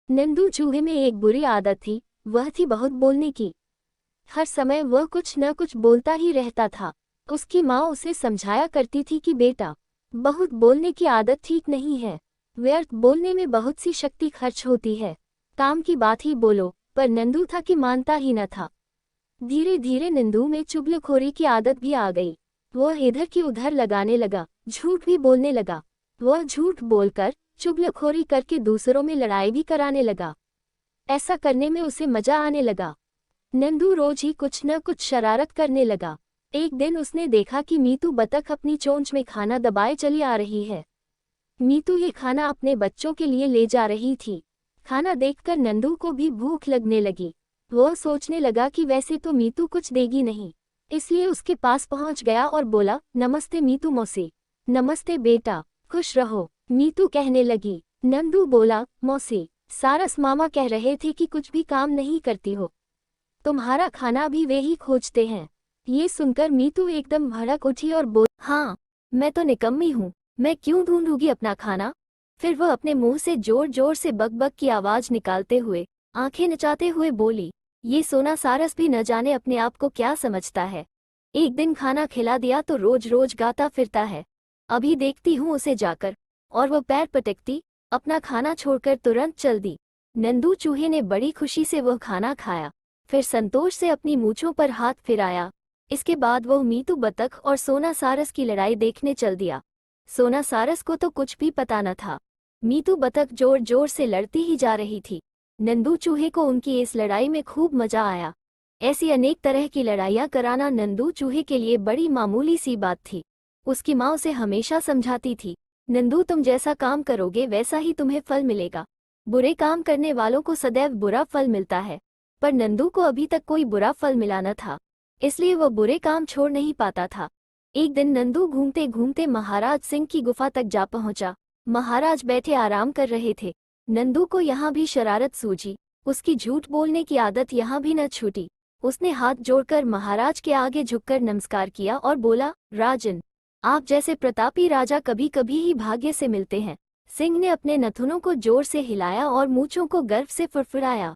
नंदू चूहे में एक बुरी आदत थी, वह थी बहुत बोलने की। हर समय वह कुछ न कुछ बोलता ही रहता था। उसकी माँ उसे समझाया करती थी कि बेटा, बहुत बोलने की आदत ठीक नहीं है। व्यर्थ बोलने में बहुत सी शक्ति खर्च होती है। काम की बात ही बोलो, पर नंदू था कि मानता ही न था। धीरे धीरे नंदू में चुगलखोरी की आदत भी आ गई। वह इधर की उधर लगाने लगा, झूठ भी बोलने लगा। वह झूठ बोलकर, चुगलखोरी करके दूसरों में लड़ाई भी कराने लगा। ऐसा करने में उसे मजा आने लगा। नंदू रोज ही कुछ न कुछ शरारत करने लगा। एक दिन उसने देखा कि मीतू बतख अपनी चोंच में खाना दबाए चली आ रही है। मीतू ये खाना अपने बच्चों के लिए ले जा रही थी। खाना देखकर नंदू को भी भूख लगने लगी। वह सोचने लगा कि वैसे तो मीतू कुछ देगी नहीं, इसलिए उसके पास पहुंच गया और बोला, नमस्ते मीतू मौसी। नमस्ते बेटा, खुश रहो, मीतू कहने लगी। नंदू बोला, मौसी, सारस मामा कह रहे थे कि कुछ भी काम नहीं करती हो। तुम्हारा खाना भी वे ही खोजते हैं। ये सुनकर मीतू एकदम भड़क उठी और बोल, हाँ, मैं तो निकम्मी हूँ, मैं क्यों ढूंढूंगी अपना खाना। फिर वह अपने मुंह से जोर जोर से बक बक की आवाज निकालते हुए, आंखें नचाते हुए बोली, ये सोना सारस भी न जाने अपने आप को क्या समझता है। एक दिन खाना खिला दिया तो रोज रोज गाता फिरता है। अभी देखती हूँ उसे जाकर। और वह पैर पटकती अपना खाना छोड़कर तुरंत चल दी। नंदू चूहे ने बड़ी खुशी से वह खाना खाया, फिर संतोष से अपनी मूंछों पर हाथ फिराया। इसके बाद वह मीतू बतख और सोना सारस की लड़ाई देखने चल दिया। सोना सारस को तो कुछ भी पता न था। मीतू बतख जोर जोर से लड़ती ही जा रही थी। नंदू चूहे को उनकी इस लड़ाई में खूब मजा आया। ऐसी अनेक तरह की लड़ाइयाँ कराना नंदू चूहे के लिए बड़ी मामूली सी बात थी। उसकी माँ उसे हमेशा समझाती थी, नंदू तुम जैसा काम करोगे वैसा ही तुम्हें फल मिलेगा। बुरे काम करने वालों को सदैव बुरा फल मिलता है। पर नंदू को अभी तक कोई बुरा फल मिला न था, इसलिए वह बुरे काम छोड़ नहीं पाता था। एक दिन नंदू घूमते घूमते महाराज सिंह की गुफा तक जा पहुंचा। महाराज बैठे आराम कर रहे थे। नंदू को यहाँ भी शरारत सूझी। उसकी झूठ बोलने की आदत यहाँ भी न छूटी। उसने हाथ जोड़कर महाराज के आगे झुककर नमस्कार किया और बोला, राजन, आप जैसे प्रतापी राजा कभी कभी ही भाग्य से मिलते हैं। सिंह ने अपने नथुनों को जोर से हिलाया और मूंछों को गर्व से फुरफुराया।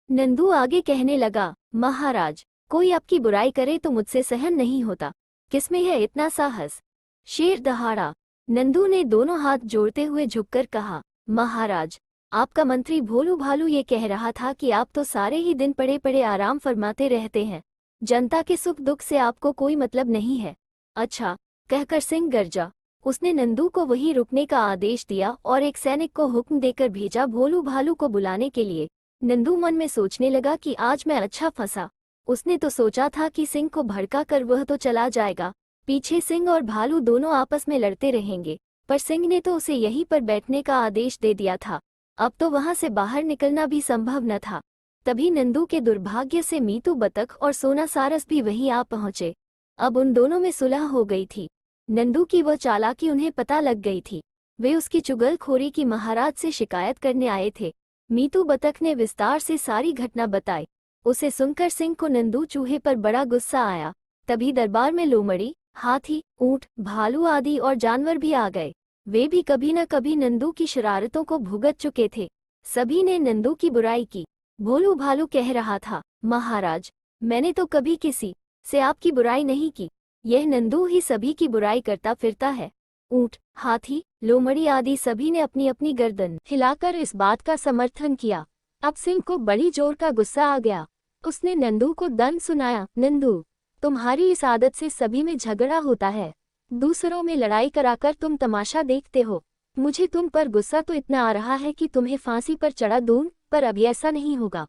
नंदू आगे कहने लगा, महाराज, कोई आपकी बुराई करे तो मुझसे सहन नहीं होता। किसमें है इतना साहस। शेर दहाड़ा। नंदू ने दोनों हाथ जोड़ते हुए झुककर कहा, महाराज, आपका मंत्री भोलू भालू ये कह रहा था कि आप तो सारे ही दिन पड़े पड़े आराम फरमाते रहते हैं। जनता के सुख दुख से आपको कोई मतलब नहीं है। अच्छा, कहकर सिंह गरजा। उसने नंदू को वहीं रुकने का आदेश दिया और एक सैनिक को हुक्म देकर भेजा भोलू भालू को बुलाने के लिए। नंदू मन में सोचने लगा कि आज मैं अच्छा फंसा। उसने तो सोचा था कि सिंह को भड़का कर वह तो चला जाएगा, पीछे सिंह और भालू दोनों आपस में लड़ते रहेंगे। पर सिंह ने तो उसे यहीं पर बैठने का आदेश दे दिया था। अब तो वहां से बाहर निकलना भी संभव न था। तभी नंदू के दुर्भाग्य से मीतू बतख और सोना सारस भी वहीं आ पहुंचे। अब उन दोनों में सुलह हो गई थी। नंदू की वह चालाकी उन्हें पता लग गई थी। वे उसकी चुगलखोरी की महाराज से शिकायत करने आए थे। मीतू बतख ने विस्तार से सारी घटना बताई। उसे सुनकर सिंह को नंदू चूहे पर बड़ा गुस्सा आया। तभी दरबार में लोमड़ी, हाथी, ऊंट, भालू आदि और जानवर भी आ गए। वे भी कभी न कभी नंदू की शरारतों को भुगत चुके थे। सभी ने नंदू की बुराई की। भोलू भालू कह रहा था, महाराज, मैंने तो कभी किसी से आपकी बुराई नहीं की। यह नंदू ही सभी की बुराई करता फिरता है। ऊंट, हाथी, लोमड़ी आदि सभी ने अपनी अपनी गर्दन हिलाकर इस बात का समर्थन किया। अब सिंह को बड़ी जोर का गुस्सा आ गया। उसने नंदू को दंड सुनाया, नंदू, तुम्हारी इस आदत से सभी में झगड़ा होता है। दूसरों में लड़ाई कराकर तुम तमाशा देखते हो। मुझे तुम पर गुस्सा तो इतना आ रहा है कि तुम्हें फांसी पर चढ़ा दूं, पर अभी ऐसा नहीं होगा।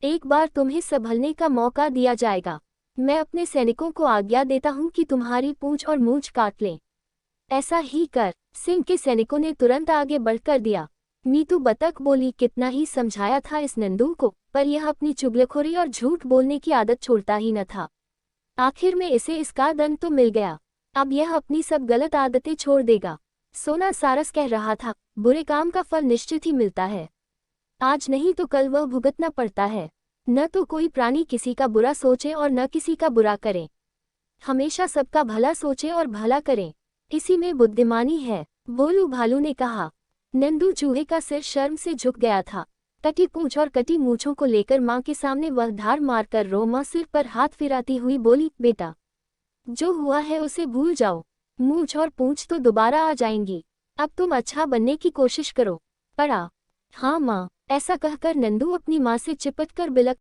एक बार तुम्हें संभलने का मौका दिया जाएगा। मैं अपने सैनिकों को आज्ञा देता हूं कि तुम्हारी पूंछ और मूंछ काट लें। ऐसा ही कर। सिंह के सैनिकों ने तुरंत आगे बढ़कर दिया। मीतू बतख बोली, कितना ही समझाया था इस नंदू को, पर यह अपनी चुगलखोरी और झूठ बोलने की आदत छोड़ता ही न था। आखिर में इसे इसका दंड तो मिल गया। अब यह अपनी सब गलत आदतें छोड़ देगा। सोना सारस कह रहा था, बुरे काम का फल निश्चित ही मिलता है। आज नहीं तो कल वह भुगतना पड़ता है। न तो कोई प्राणी किसी का बुरा सोचे और न किसी का बुरा करे। हमेशा सबका भला सोचे और भला करें, इसी में बुद्धिमानी है। भोलू भालू ने कहा। नंदू चूहे का सिर शर्म से झुक गया था। कटी पूंछ और कटी मूंछों को लेकर माँ के सामने वह धार मारकर रो। माँ सिर पर हाथ फिराती हुई बोली, बेटा, जो हुआ है उसे भूल जाओ। मूंछ और पूंछ तो दोबारा आ जाएंगी। अब तुम अच्छा बनने की कोशिश करो। पड़ा। हाँ माँ, ऐसा कहकर नंदू अपनी माँ से चिपट कर बिलख